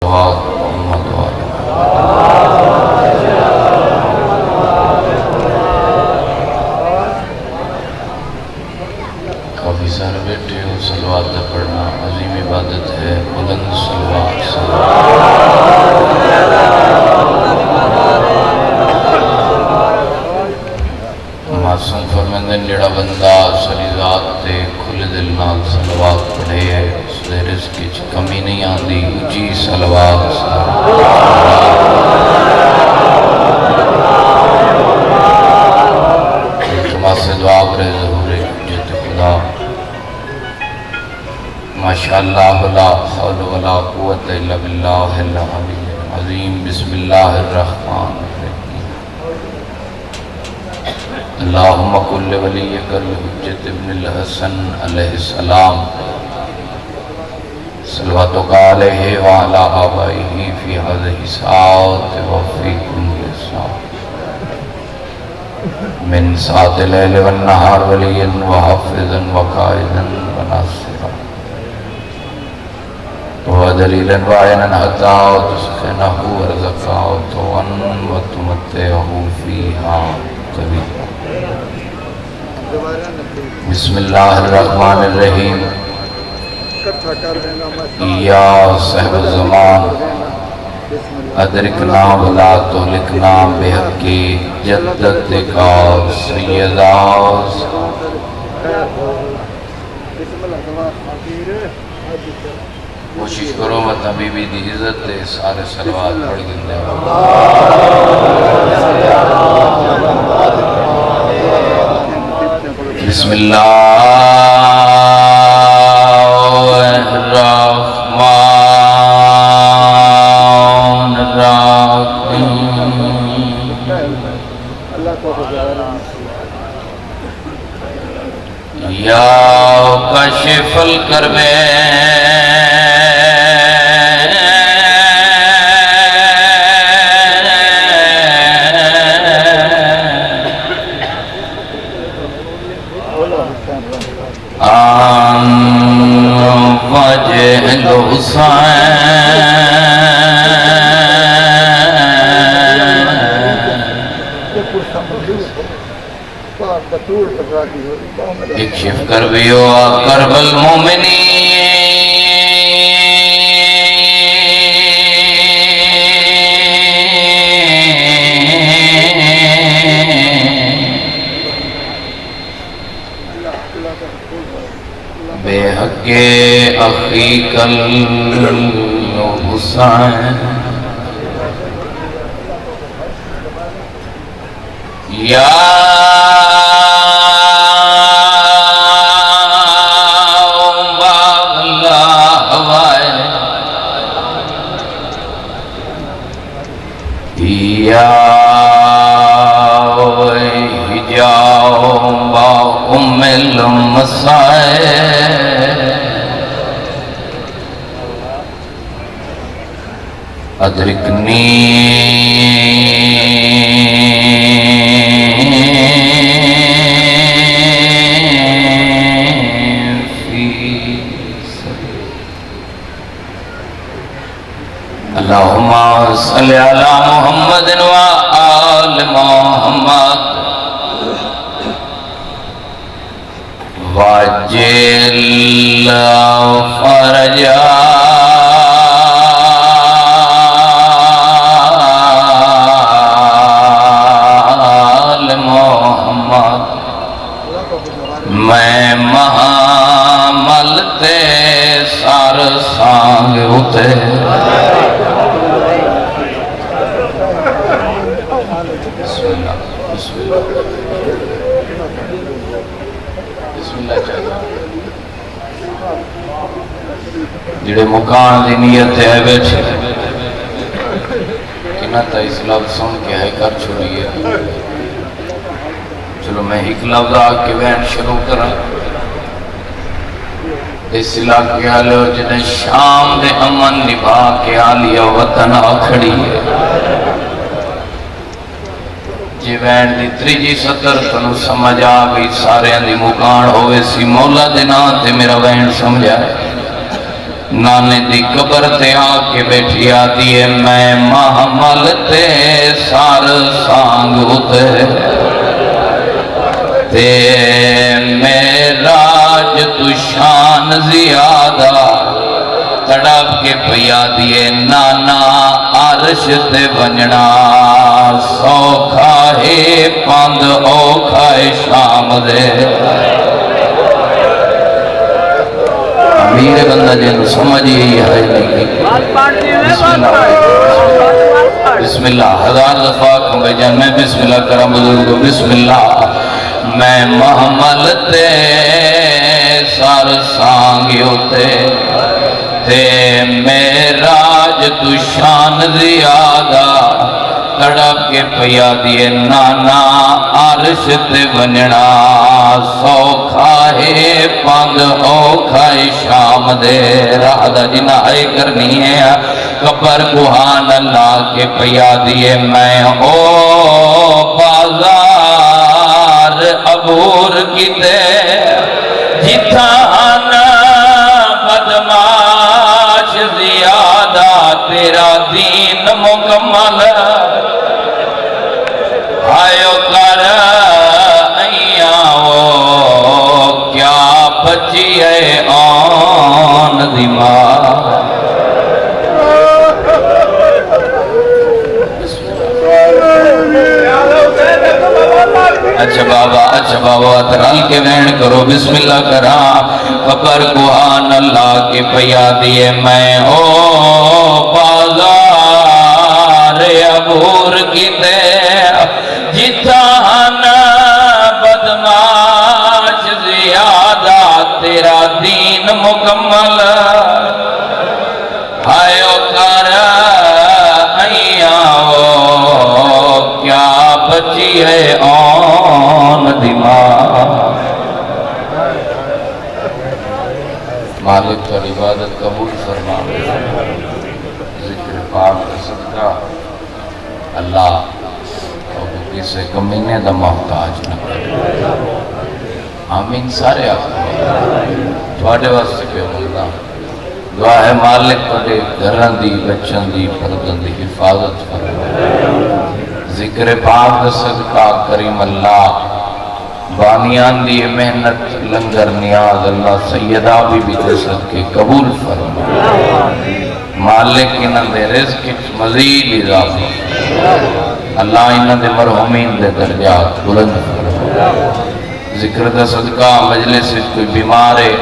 صلوات محمد والے کافی سارے بیٹھے ہو، صلوات پڑھنا عظیم عبادت ہے، بلند صلوات معصوم فرمیندے جڑا بندہ سری ذات تے کھلے دل نال صلوات پڑھے ہے اس دے رزق وچ کمی نہیں آندی، اونچی صلوات سے دعا کرے ضرور جت خدا ماشاءاللہ لا حول ولا قوت الا باللہ العلی العظیم بسم اللہ الرحمن الرحیم اللہم کل ولیک الحجت ابن الحسن علیہ السلام صلواتک علیہ وعلا آبائہ فی هذه الساعة وفی کل ساعة من ساعة الليل والنهار وليا وحافظا وقائدا وناصرا ودليلا وعينا حتى تسخنه ورزقه طوعا وتمتعه فيها طويلا بسم الله الرحمن الرحيم یا صاحب الزمان ادرکنا ولا تہلکنا بحق جدت کا سیدہ کوشش کرو مت ابھی بھی دی عزت دے سارے صلوات پڑھ گندے بسم اللہ الرحمن یا کاشف الکرب عن وجه الحسین اکشف کربیو کرب المؤمنین بے حق اخیک الحسین یا ام المصائب ادرکنی اللہم صلی علی محمد و آل محمد واجل فرجا آل محمد میں محمل تے سار سانگ ہوتے جڑے مکان دی نیت ہے بیٹھے کنہ تا اس لفظ سن کے ہے کر چھوڑی ہے چلو میں ایک لفظ آگ کے بین شروع کرا اس علاقے آلے ہو جنہیں شام دے امن نبھا کے آلیا وطن آکھڑی ہے جی بین دی تریجی سطر تنو سمجھ آگئی سارے اندی مکان ہوئے سی مولا دینا تے میرا بین سمجھا ہے نانے دی قبر تے آ کے بیٹھی آتی ہے میں محمل تے سار سانگ اتے تے میراج تو شان زیادہ تڑپ کے پیا دیے نانا عرش تے ونجنا سوکھا ہے پاند اوکھا ہے شام دے امیر بندہ جن سمجھ یہی ہے بسم اللہ ہزار دفعہ کھنگے جن میں بسم اللہ کرم بزرگو بسم اللہ میں محمل تے سار سانگیو تے میراج تو شان زیادہ تڑپ کے پیا دیے نانا عرش تے ونجنا سوکھا ہے پاند اوکھا ہے شام دے راہ دا جنائی کرنی ہے قبر کوہان اللہ کے پیا دیے میں او بازار عبور کیتے جتانا بدماش زیادہ تیرا دین مکمل آئیو کر ایاں کیا بچی ہے آن دماغ اچھا بابا اترال کے وین کرو بسم اللہ کرا قبر کوہان اللہ کے پیا دیے میں او بازار عبور کیتے جتان بدماش زیادہ تیرا دین مکمل آئیو کر ایاں کیا بچی ہے آن دماغ مالک پر عبادت قبول فرما ذکر پاک کا صدقہ اللہ کسی کمینے دا محتاج نہ کرے آمین سارے آپ تھوڑے واسطے پہ ملنا دعا ہے مالک پڑے گھران دی بچن دی پردن دی حفاظت فرما ذکر پاک دا صدقہ کریم اللہ بانیان دی محنت لنگر نیاز اللہ سیدہ بھی صدقے قبول فرما مالک انہاں دے رزق مزید اضافہ اللہ انہاں دے مرحومین دے درجات بلند فرما ذکر دا صدقہ مجلس کوئی بیمارے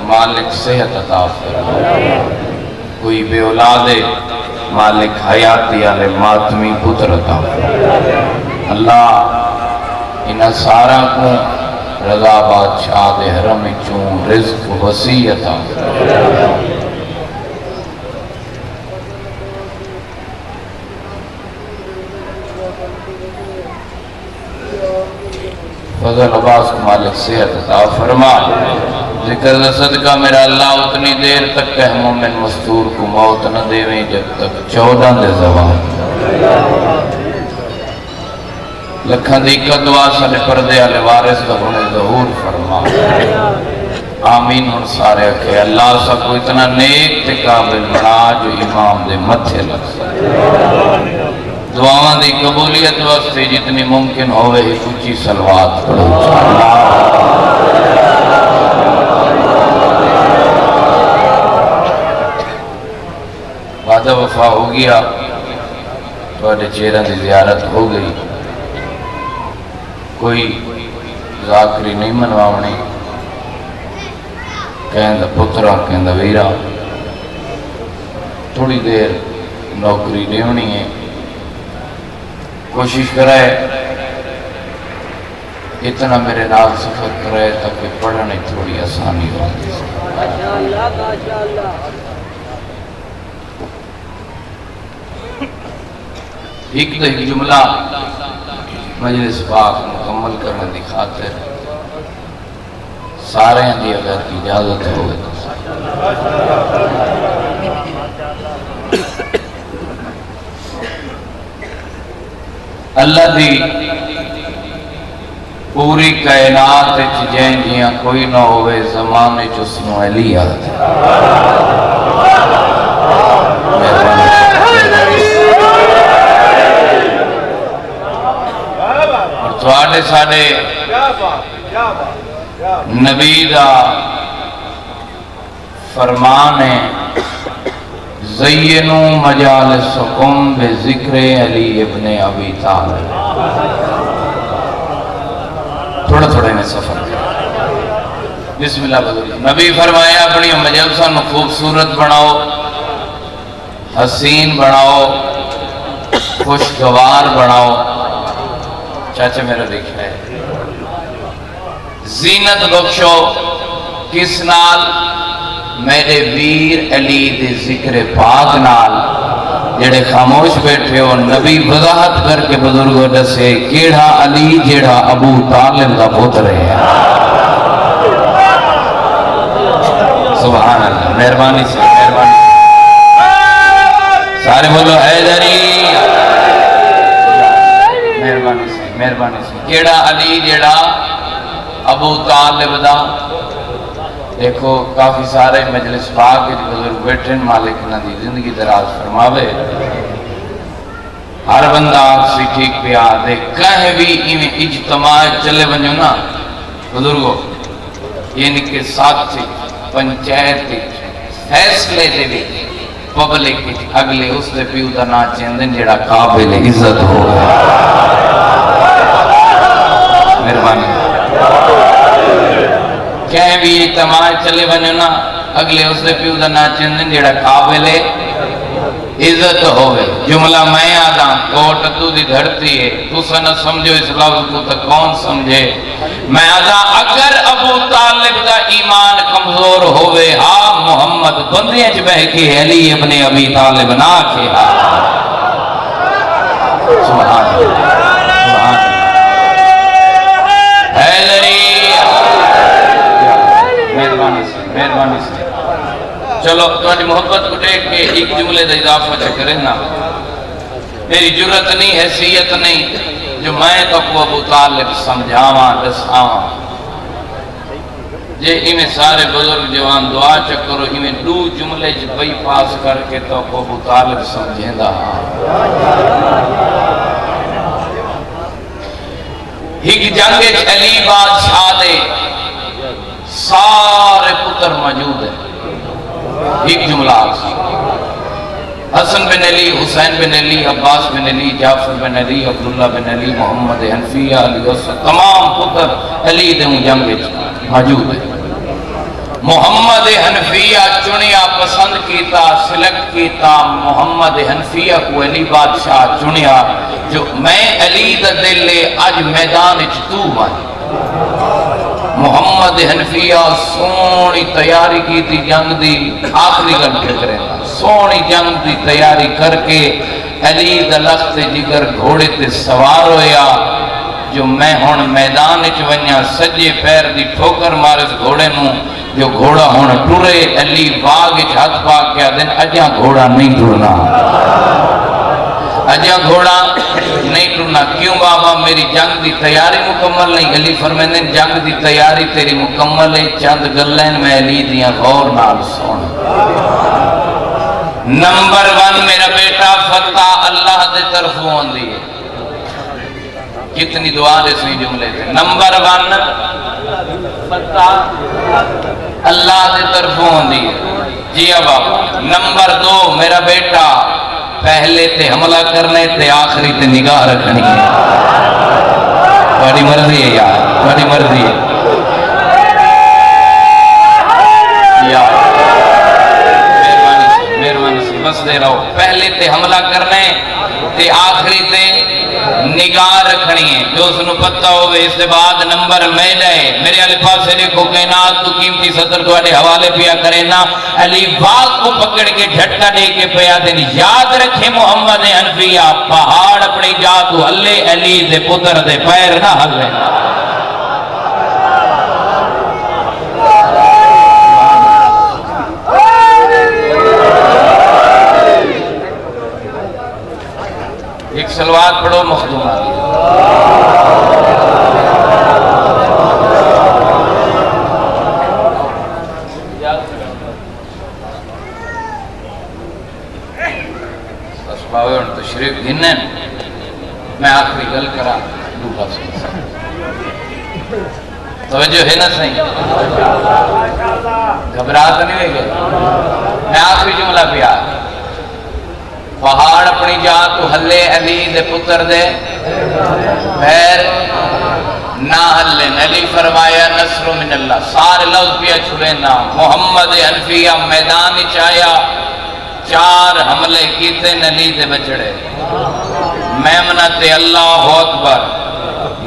مالک صحت عطا فرما کوئی بے اولادے مالک حیاتی علی ماتمی پتر عطا فرما اللہ انہاں سارا کو رضا بادشاہ دے حرم چون رزق وسیع عطا فرما فضل عباس کو مالک صحت عطا فرما ذکر دا صدقہ میرا اللہ اتنی دیر تک کہ مومن مستور کو موت نہ دیویں جب تک 14 دے زوان لکھن دی قدوہ سنے پردے آلے وارث کا ہونے ظہور فرما آمین اور سارے کہ اللہ سب کو اتنا نیک تے قابل بنا جو امام دے متھے لگ سکتے دعاوان دی قبولیت واسطے جتنی ممکن ہوئے ہی کچھی سلوات پڑھو وعدہ وفا ہو گیا توڑے چہرہ دی زیارت ہو گئی کوئی ذاکری نہیں منواؤنی کہندہ پترہ کہندہ ویرہ تھوڑی دیر نوکری لیونی ہے کوشش کرائے اتنا میرے نال سفر کرائے تاکہ پڑھنے تھوڑی آسانی ہو ایک جملہ مجلس پاک مکمل کرنے دکھاتے سارے ہیں دی اگر اجازت ہوئے اللہ دی پوری کائنات جن جیاں کوئی نہ ہوئے زمانے چسنو علی آتے اور تواڈے ساڈے نبی دا فرمان ہے زینو مجالسکم بذکر علی ابن ابی طالب. تھوڑا تھوڑا میں سفر کریں. بسم اللہ بزرگ. نبی فرمایا اپنی مجلسوں کو خوبصورت بناؤ، حسین بناؤ، خوشگوار بناؤ. چاچا میرا دیکھا ہے زینت بخشو کس نال؟ میرے ویر علی دے ذکر پاک نال. جڑے خاموش بیٹھے ہو نبی وضاحت کر کے بزرگوں دسے کیڑا علی جڑا ابو طالب دا پتر ہے. سبحان اللہ. مہربانی سے مہربانی سارے بولو حیدری. مہربانی سے مہربانی سے. کیڑا علی جڑا ابو طالب دا. دیکھو کافی سارے مجلس پاک بزرگ بیٹھے مالک نہ دی زندگی دراز فرماوے. ہر بندہ آکسی ٹھیک پہ آدھے کہیں بھی ایمیں اجتماع چلے بنجو نا بزرگو یعنی کہ ساتھ تھی پنچایت تھی فیصلے دے بھی پبلک کی اگلے اس دے پیو دا نا چیندن جڑا قابل عزت ہو گیا. مہربانی کہیں بھی اجتماع چلے بنے نا اگلے اس دے پیو دا نا چندن جڑا قابل عزت ہوئے. جملہ میں آدھاں کوٹ تو دی دھرتی ہے تو سا نہ سمجھو اس لفظ کو تا کون سمجھے. میں آدھاں اگر ابو طالب دا ایمان کمزور ہوئے ہاں محمد بندیاں چ بہ کے علی ابن ابی طالب نہ کے سبحان اللہ. حیدری مہربانی سے. چلو تمہاری محبت کو دیکھ کے ایک جملے دا اضافہ چکرے نا. میری جرت نہیں حیثیت نہیں جو میں تو کو ابو طالب سمجھاواں دساواں. جے ایمیں سارے بزرگ جوان دعا چکرو ایمیں دو جملے بئی پاس کر کے تو کو ابو طالب سمجھیں دا. ایک جنگ علی بادشاہ دے سارے پتر موجود ہیں. ایک جملہ حسن بن علی، حسین بن علی، عباس بن علی، جعفر بن علی، عبداللہ بن علی، محمد حنفیہ، علی حسن تمام پتر علی دے جنگ موجود ہیں. محمد حنفیہ چنیا پسند کیتا سلیکٹ کیتا. محمد حنفیہ کو علی بادشاہ چنیا جو میں علی دا دل لے آج میدان تو مانی. محمد حنفیہ سونی تیاری کی تھی جنگ دی. آخری گھنٹے کریں سونی جنگ دی تیاری کر کے علی دا لخت جگر گھوڑے تے سوار ہویا. جو میں ہون میدان ونیا سجے پیر دی ٹھوکر مارس گھوڑے نو جو گھوڑا ہون ٹورے. علی باغ ہاتھ پا کے دن اجاں گھوڑا نہیں ٹرنا، اجاں گھوڑا نہیں ٹرنا. کیوں بابا؟ میری جنگ دی تیاری مکمل نہیں. علی فرمائیں جنگ دی تیاری تیری مکمل ہے، چند گلیں میں علی دیاں غور نال سن. نمبر 1 میرا بیٹا فتح اللہ دے طرف ہوندی ہے. کتنی دعا دے سی جملے تھے. نمبر 1 فتح اللہ دے طرف ہوندی ہے. جی بابا. نمبر 2 میرا بیٹا پہلے تے حملہ کرنے تے آخری تے نگاہ رکھنی ہے. بڑی مرضی ہے یار، بڑی مرضی ہے یار. مہربانی سے بس دے رہو. پہلے تے حملہ کرنے تے آخری تے نگاہ رکھنی ہے. جو اس نے پتہ ہوئے اس کے بعد نمبر میں جائے. میرے علی پاس سے دیکھو کائنات تو قیمتی صدر کو اڑے حوالے پیا کرے نا. علی باغ کو پکڑ کے جھٹکا دے کے پیا دین. یاد رکھے محمد حنفیہ پہاڑ اپنی جا تو ہلے علی دے پتر دے پیر نہ ہلے. ایک سلوات پڑھو مخدوم. باوے ان تشریف گھنن میں آخری گل کرا دوبا سن توجہ ہے نا صحیح گھبراہٹ نہیں ہوئی گئے میں آخری جملہ پیا پہاڑ اپنی جا تو ہلے علی دے پتر دے پیر نہ ہلے علی فرمایا نصر من اللہ سارے لفظ پیا چھلے نا محمد حنفیہ میدان چایا 4 حملے کیتے علی دے بچڑے میمنت اللہ اکبر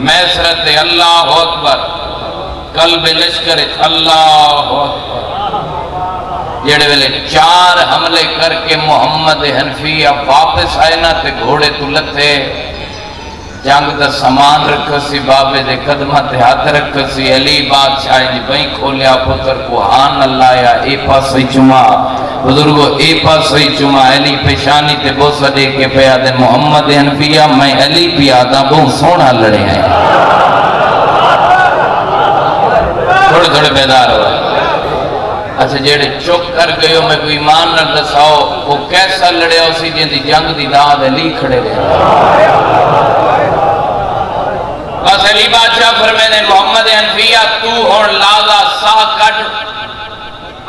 میسرت اللہ اکبر قلب لشکر اللہ اکبر جڑے ویلے 4 حملے کر کے محمد حنفیہ واپس آئے نا تے گھوڑے تو لتے جنگ دا سامان رکھا سی بابے دے قدمہ تے ہاتھ رکھا سی علی بادشاہ جی بھئی کھولیا پتر کو ہان اللہ یا اے پاس ہی چما بزرگو اے پاس ہی چما علی پیشانی تے بوسا دے کے پیا دے محمد حنفیہ میں علی پیا دا بہت سونا لڑے ہیں تھوڑے تھوڑے بیدار ہو اچھا جیڑے چک کر گئے میں کوئی ایمان نہ دساؤ وہ کیسا لڑے اسی جن دی جنگ دی داد علی کھڑے رہے بس علی بادشاہ فرمینے محمد حنفیہ تو ہون لازا ساہ کٹ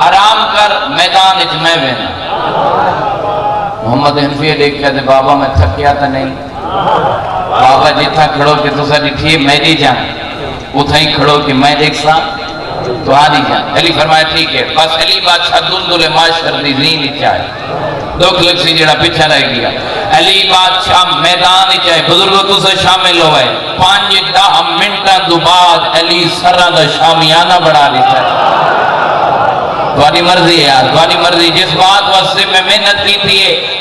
آرام کر میدان اچ میں بینا محمد حنفیہ دیکھ کہتے بابا میں تھکیا تا نہیں بابا جتھا کھڑو کہ تو سا ڈٹھی میری جان اتھا ہی کھڑو کہ میں دیکھ سا تو آدھی جان علی فرمایا ٹھیک ہے بس علی بادشاہ دل معاشر دی زین ہی چاہے دکھ لکھ سی جڑا پیچھا رہ گیا علی بادشاہ میدان ہی چاہے بزرگوں تو سے شامل ہوئے 5-10 منٹاں دو بعد علی سرہ دا شامیانہ بڑھا لیتا ہے توانی مرضی ہے یار توانی مرضی جس بات واسطے میں محنت کی تھی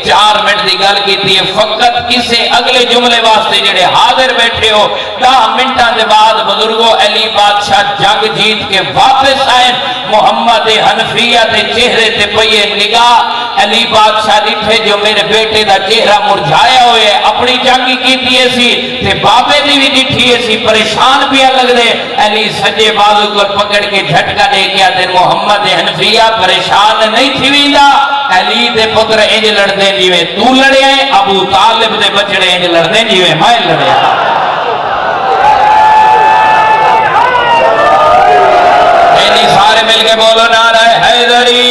4 منٹ دی گل کی تھی فقط کسے اگلے جملے واسطے جڑے حاضر بیٹھے ہو 10 منٹاں دے بعد بزرگوں علی بادشاہ جنگ جیت کے واپس آئے محمد حنفیہ دے چہرے تے پئیے نگاہ علی بادشاہ دیٹھے جو میرے بیٹے دا چہرہ مرجھایا ہوئے اپنی جنگی کی دیئے سی تے بابے دی بھی دیٹھیے سی پریشان بھی لگ دے علی سجے بازو کو پکڑ کے جھٹکا دے گیا دے محمد حنفیہ پریشان نہیں تھی ویندہ علی دے پتر انج لڑ دیں جیوے تو لڑے ہیں ابو طالب دے بچڑے انج لڑ دیں جیوے میں لڑے ہیں اینی سارے مل کے بولو نعرہ حیدری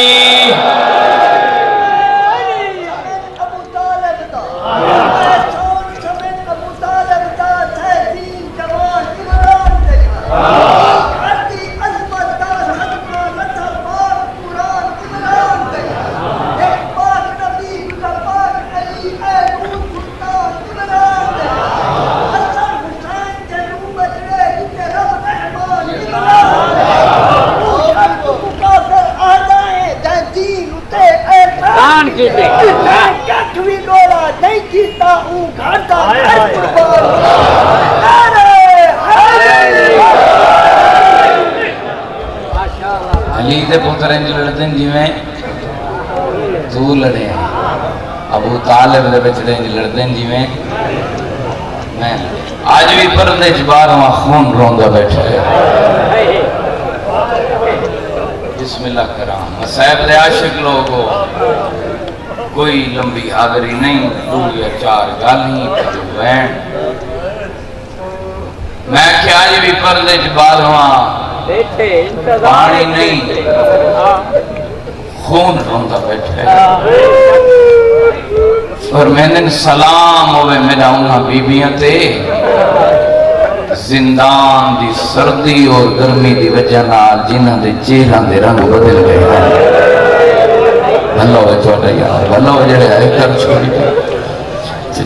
علی دے پتر انج لڑدیں جی میں تو لڑے ہیں ابو طالب دے بچڑے انج لڑدیں جی میں آج بھی پردے جبار ہوا خون روندہ بیٹھا ہے بسم اللہ کرام مسائب دے عاشق لوگو کوئی لمبی حاضری نہیں 2 یا 4 گالی وین میں کیا آج بھی پردے جبار ہوا پانی نہیں خون روندہ بیٹھا ہے اور میں نے سلام ہوئے میرا انہا بیبیاں تے زندان دی سردی اور گرمی دی وجہ نال جنہ دے چہران دے رنگ بدل گئے ہیں اللہ ہوئے چھوٹا یار اللہ ہوئے جڑے آئے کر چھوڑی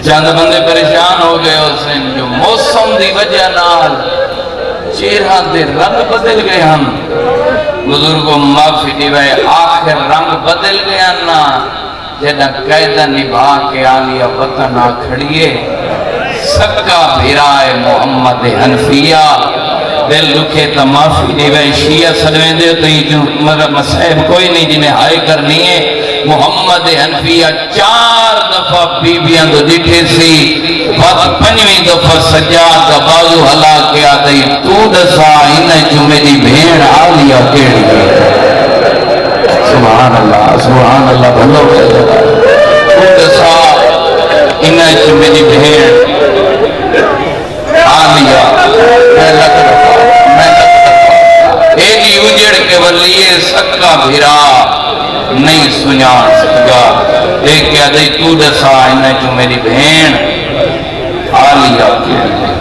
چاند بندے پریشان ہو گئے اس دن جو موسم دی وجہ نال چہران دے رنگ بدل گئے ہم بزرگوں معافی دیوائے آخر رنگ بدل گیا نا جنہ قیدہ نبھا کے آلیا وطن کھڑیے سکا بھیرائے محمد حنفیہ دل رکھے تا معافی دیوائے شیعہ سلویں دے تو ہی جو مسائب کوئی نہیں جنہیں ہائے کرنی ہے محمد حنفیہ 4 دفعہ بیبیاں تو دکھے سی بات 5ویں دفعہ سجاد کا بازو حلا کے آدھائی تو دسا انہیں جو میری بھین آلیا کیڑی سبحان اللہ بھلو کے جگہ تو دسا انہیں سے میری بہن آلیا میں لگ رہا ایجی اجڑ کے ولیے سکا بھیرا نہیں سنیان سکا ایک کیا دئی تو دسا انہیں جو میری بہن آلیا کیڑی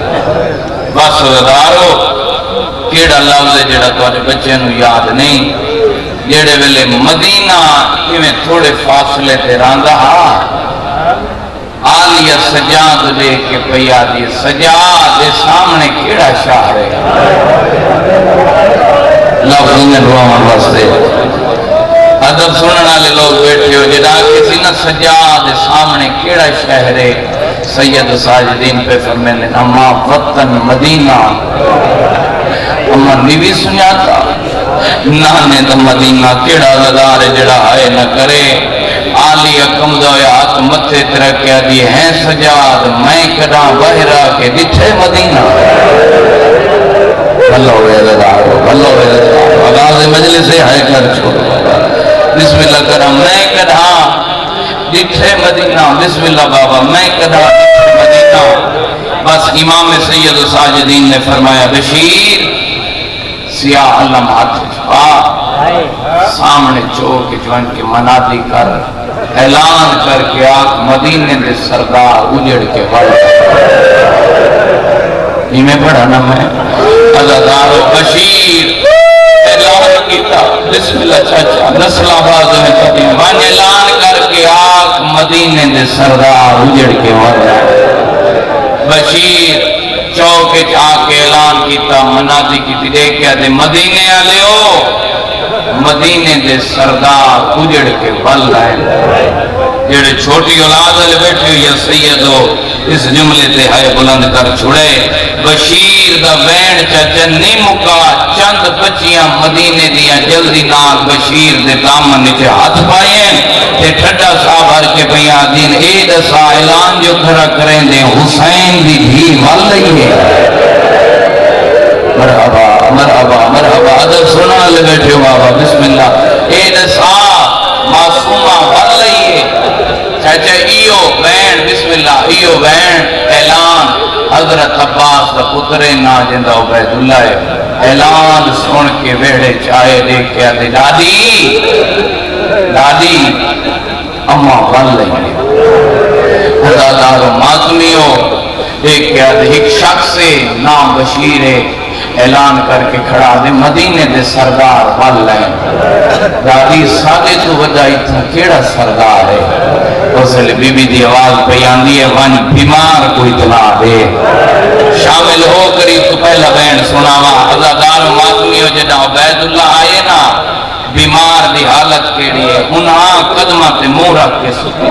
بس ودارو کیڑا لفظ ہے جڑا تواڈے بچے نو یاد نہیں جڑے ویلے مدینہ میں تھوڑے فاصلے تے راندا آلیہ سجاد لے کے پیا دی سجاد دے سامنے کیڑا شہر ہے لفظ میں روان واسطے ادب سننے والے لوگ بیٹھے ہو جڑا کسی نہ سجاد دے سامنے کیڑا شہر ہے سید ساجدین پہ فرمیندے اما وطن مدینہ اما نیوی سنیاتا نانے دا مدینہ کیڑا لدار جڑا ہے نہ کرے آلی اکم دویا ہاتھ متھے ترکیا دی ہیں سجاد میں کڑا بہرا کے دٹھے مدینہ بھلو ہوئے لدارو آغاز مجلس ہے کر چھوڑو بسم اللہ کرم میں کڑا دٹھے مدینہ بسم اللہ بابا میں کڑا دٹھے مدینہ بس امام سید ساجدین نے فرمایا بشیر سیاہ علم ہاتھ چھپا سامنے چوک جوان کے منادی کر اعلان کر کے آگ مدینے دے سردار اجڑ کے بڑھ یہ میں پڑھا نا میں عزادار و بشیر اعلان کیتا بسم اللہ چاچا نسل آباد میں قدیم وان اعلان کر کے آگ مدینے دے سردار اجڑ کے بڑھ بشیر چوکے جا کے اعلان کیتا منادی کی دیکھیا دے مدینے آلے ہو مدینے دے سردار اجڑ کے بل رہے جڑے چھوٹی اولاد والے بیٹھے یا سید ہو اس جملے تے ہائے بلند کر چھڑے بشیر دا وین چچن نہیں مکا چند بچیاں مدینے دیا جلدی نال بشیر دے دامن نیچے ہاتھ پائیں تے ٹھڈا صاحب ہر کے بیاں دین اید سا اعلان جو کھڑا کریں دے حسین دی بھی مل رہی ہے مرحبا مرحبا مرحبا ادب سنا لے بیٹھے ہو بابا بسم اللہ اید سا معصومہ مل رہی ہے چاچا ایو بین بسم اللہ ایو بین اعلان حضرت عباس دا پترے نا جندہ عبید اللہ ہے اعلان سن کے ویڑے چاہے دیکھ کے آتے دادی اماں بن لیں گے حضادار و ماتمیوں دیکھ کے آتے ایک شخص سے نام بشیر ہے اعلان کر کے کھڑا دے مدینے دے سردار بن لیں دادی سادے تو وجائی تھا کیڑا سردار ہے اس لئے بی بی دی آواز پیاندی ہے ون بیمار کو اطلاع دے شامل ہو کری تو پہلا بین سناوا عزادار و ماتمیوں جدا عبید اللہ آئے نا بیمار دی حالت کیڑی ہے انہاں قدمہ تے منہ رکھ کے ستی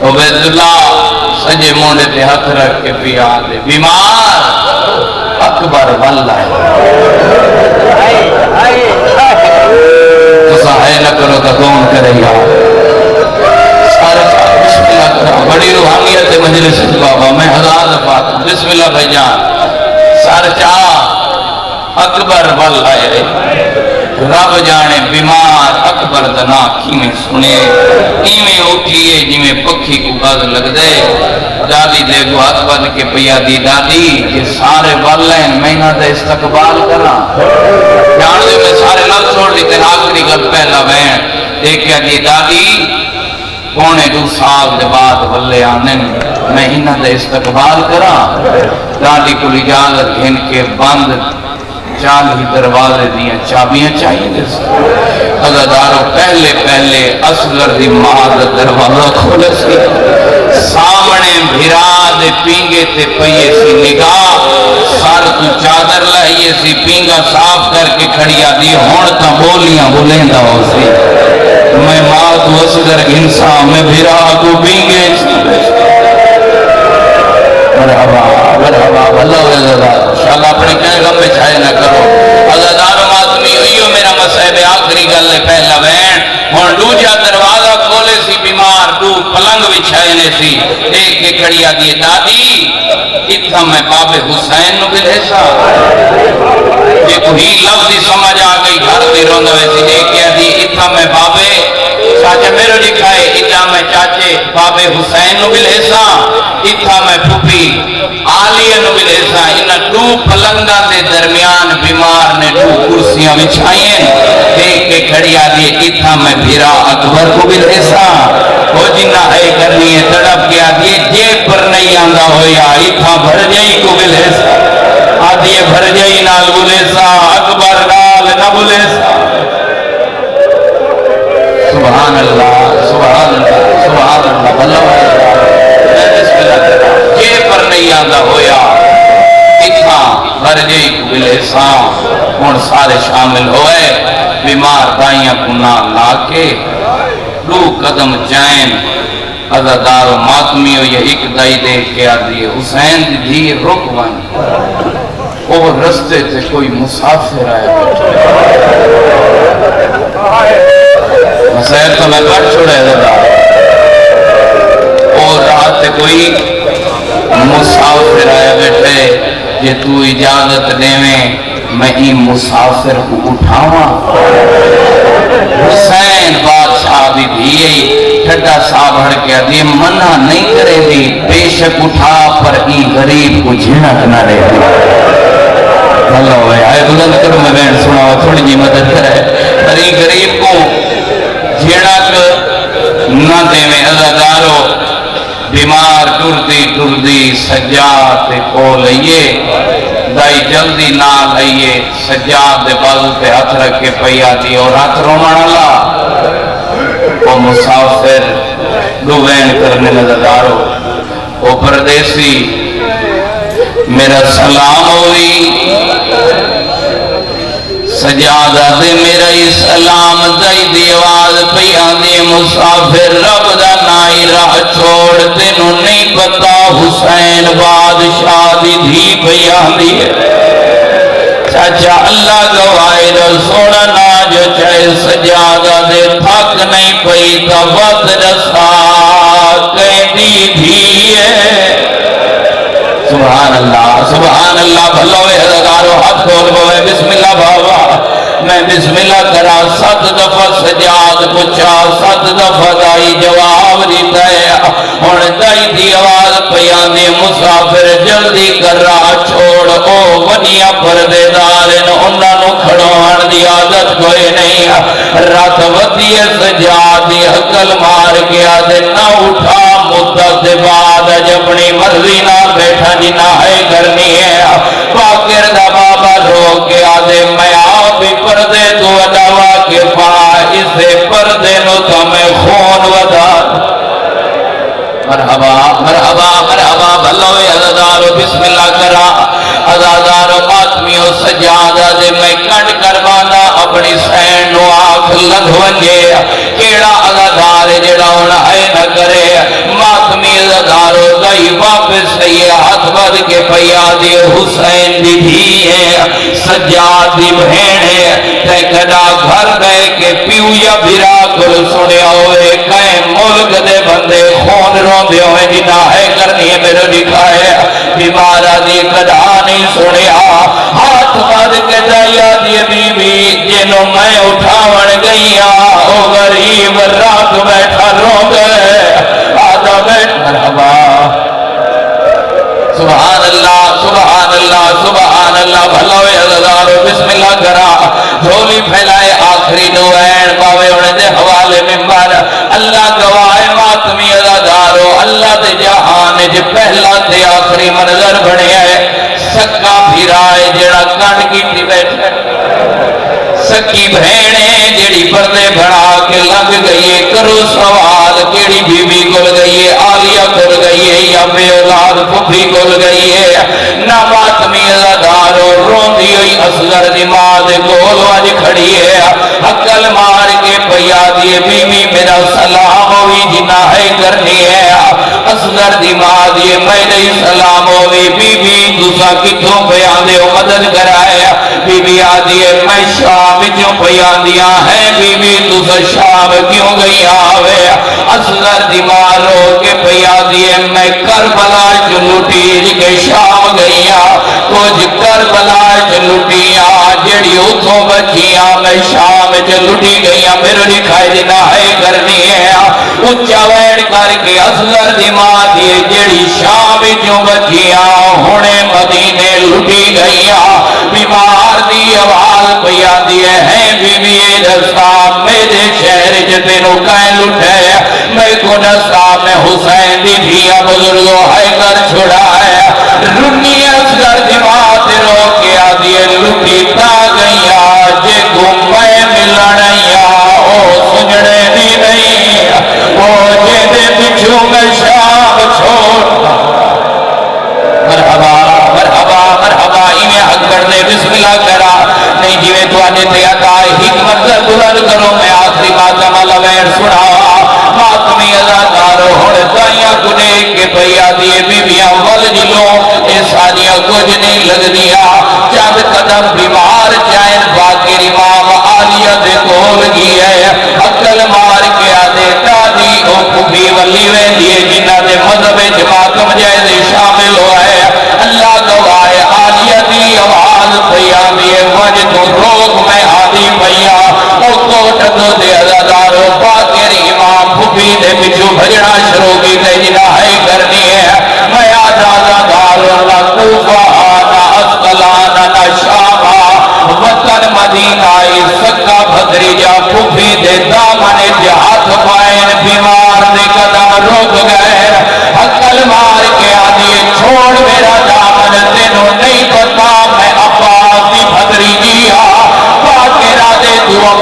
عبید اللہ سجے مونڈے تے ہاتھ رکھ کے پیا دے بیمار اکبر واللہ ہے تو سہائے نہ کرو تو کون کرے گا سارے بسم اللہ کرو بڑی روحانیت مجلس بابا میں ہزار دفعہ بسم اللہ بھائی جان سارے چاہ اکبر واللہ ہے رب جانے بیمار اکبر دنا کیمیں سنے کیمیں اٹھیے جمیں پکھی کو باز لگ دے دادی دے گو ہاتھ بد کے پیا دی دادی کہ سارے واللین میں نہ دے استقبال کرا جان دے میں سارے لگ چھوڑ دیتے آخری گل پہلا بین دیکھیا دی دادی پونے 2 سال دے بعد واللے آنے میں نہ دے استقبال کرا دادی کو اجازت گھن کے بند چالی دروازے دیا چابیاں چاہیے دس عزادارو پہلے اصغر دی ماں دروازہ کھولے سی سامنے بھیرا دے پینگے تے پئیے سی نگاہ سار تو چادر لائیے سی پینگا صاف کر کے کھڑیا دی ہونتا بولیاں بولیندہ ہو سی میں ماں تو اصغر انسان میں بھیرا کو پینگے سی مرحبا مرحبا اللہ عزادار شاءاللہ اپنے کہنے غم میں چھائے نہ کرو عزادار و ماتمی ہوئیو میرا مسئب آخری گلے پہلا بین ہون دوجہ دروازہ کھولے سی بیمار دو پلنگ بچھائنے سی ایک کے کھڑیا دیئے دادی اتھا میں باب حسین نو بھی لہسا یہ کوئی لفظی سمجھ آگئی گھر دی روندہ ویسی ایک کیا دی اتھا میں بابے چاچا میرے لکھائے اتھا میں بابے حسین نو ملے سا اتھا میں پھوپی آلیہ نو ملے سا انہاں دو پلنگاں دے درمیان بیمار نے دو کرسیاں بچھائیں دیکھ کے کھڑی آدھی اتھا میں بھیرا اکبر کو ملے سا وہ جنہ ہے کرنی ہے تڑپ کے آدھی جیب پر نہیں آندہ ہویا اتھا بھر جائی کو ملے سا آدھی بھر جائی نال بلے سا اکبر نال نہ بلے سا سبحان اللہ سبحان اللہ سبحان اللہ بلو ہے بسم اللہ کرا جے پر نہیں آندہ ہویا اتنا برجے قبلے سام ہون سارے شامل ہوئے بیمار دائیاں کنا لاکے دو قدم جائن عزادار و ماتمی ہو یہ ایک دائی دیکھ کے آدھی حسین دی رک ون وہ رستے تھے کوئی مسافر آیا بیٹھے مسائل تو میں کٹ چھوڑے دادا اور رات تے کوئی مسافر آیا بیٹھے یہ تو اجازت دیویں میں ہی مسافر کو اٹھاواں حسین بادشاہ بھی دیئے ٹھڈا صاحب کے دی منع نہیں کرے دی بے شک اٹھا پر ای غریب کو جھنک نہ رہے دی اللہ ہوئے آئے بلند کرو میں بہن سناو تھوڑی جی مدد کرے پر ای غریب کو جھنک نہ دے میں عزادارو بیمار ٹردی سجاد کو لئیے دائی جلدی نہ لئیے سجاد دے بازو پہ ہاتھ رکھ کے پیا دی اور ہاتھ رومان اللہ وہ مسافر دوین کرنے نظردارو وہ پردیسی میرا سلام ہوئی سجادہ دے میرا اسلام دائی دیواز پیان دے مسافر رب دا نائی راہ چھوڑ تینوں نہیں پتا حسین بادشاہ دی دھی پیان دی چاچا اللہ گواہی رسوڑا نا جو چاہے سجادہ دے تھک نہیں پئی تا وقت رسا کہیں دی ہے سبحان اللہ بھلوے ہزاروں ہاتھ کھول بوئے بسم اللہ بابا میں بسم اللہ کرا 7 دفعہ سجاد پچھا 7 دفعہ دائی جواب دیتا ہے اور دائی دی آواز پیانے مسافر جلدی کر رہا چھوڑ او ونیا پردے دارن انہاں نو کھڑوان دی عادت کوئی نہیں رات ودی سجاد دی حقل مار گیا دے نہ اٹھا مدت بعد اپنی مرضی نہ بیٹھا جنہ ہے کرنی ہے باقر دا بابا رو کے آدھے میں آپ پردے تو اداوا کے پا اسے پردے نو تمہیں خون ودا مرحبا مرحبا مرحبا بھلوے عزادارو بسم اللہ کرا عزادارو ماتمیوں سجادہ دے میں کنڈ کروانا اپنی سین نو آنکھ لنگ ونجے کیڑا عزادار جڑا ہونا ہے نہ کرے ماتمی عزادارو دائی واپس سیئے ہاتھ بد کے پیا دی حسین دی بھی ہے سجاد دی بہن ہے تے کدا گھر گئے کہ پیو یا بھیرا کل سنے ہوئے کہیں ملک دے بندے خون رو دے ہوئے جنہ ہے کرنی ہے میرے دکھائے بیمارہ دی کدا نہیں سنے ہاتھ بد کے جائیا دی بی بی جنہوں میں اٹھاون گئیا او غریب رات بیٹھا رو گئے آدھا بیٹھ مرحبا سبحان اللہ سبحان اللہ سبحان اللہ بھلوے عزادارو بسم اللہ کرا جھولی پھیلائے آخری دوین باوے انہیں دے حوالے ممبر اللہ گواہ ماتمی عزادارو اللہ دے جہان جے پہلا تے آخری منظر بڑھے ہے سکا بھیرائے جڑا کانڈ کی تھی بیٹھے سکی بہنے جیڑی پردے بڑھا کے لگ گئی کرو سوال کیڑی بی بی گل گئی آلیہ گل گئی یا بے اولاد پھپھی گل گئی نہ ماتمی عزادارو روندی ہوئی اصغر دی ماں دے گول واج کھڑی ہے حقل مار کے پیا دیے بی بی میرا سلام ہوئی جنہ ہے کرنی ہے اصغر دی ماں دیے میرے سلام ہوئی بی بی دوسرا کتوں بیان دے مدد کرائے بی بی آدھیے میں شام جو بیان دیا ہے بی بی دوسرا شام کیوں گئی آوے اصغر دی ماں رو کے بیان دیے میں کربلا جو لٹی کے شام گئیا کچھ کربلا جو لٹیا جڑی اتھوں بچیا میں شام جو لٹی گئیا میرے دکھائی دینا ہے کرنی ہے اچھا وین کر کے کہ اصغر دی ماں دی جڑی شام جو بچیاں ہونے مدینے لٹی گئیاں بیمار دی آواز پیا دیے ہیں بی بی دستام میرے شہر جتنو کہیں لٹھے میں کو نستام میں حسین دی دھیا بزرگو ہے کر چھڑا ہے رنی اصغر دی ماں رو کے آدھیے لٹی تا گئیاں جے کو میں ملنیا او سجڑے دی نہیں او جے دے بچھو میں شام چھوڑ مرحبا مرحبا مرحبا انہیں حق کر دے بسم اللہ کرا نہیں جیوے تو آنے تیا کائے حکمت سے بلند کرو میں آخری بات عمل ویر سنا ماتمی ازادارو ہوڑے تائیاں کنے کے پیا دیئے بی بیاں ول جلو انسانیاں کچھ نہیں لگ دیا چند قدم بیمار چائن باقر امام آلیہ دے کول گی ہے عقل مار کے آدھے دادی او کبھی ولی وین دیئے جنہ دے مذہب جماعتم جائزے شامل ہوئے اللہ گواہ آلیہ دی آواز پیامی وجہ تو روگ میں آدھی پیا او کوٹ دو دے ازادارو باقر امام کبھی دے بچو بھجنا شروع کی دے جنہ ہے کرنی ہے میں ازادارو اللہ کوفہ نہ اسقلان نہ شامہ وطن مدینہ سکا بھدری جا کبھی دے دامن جہات پائن بیمار دے قدم روک گئے عقل مار کے آدھی چھوڑ میرا دامن تینوں نہیں پتا میں عباس دی بھدری جی ہاں باقرہ دے دعا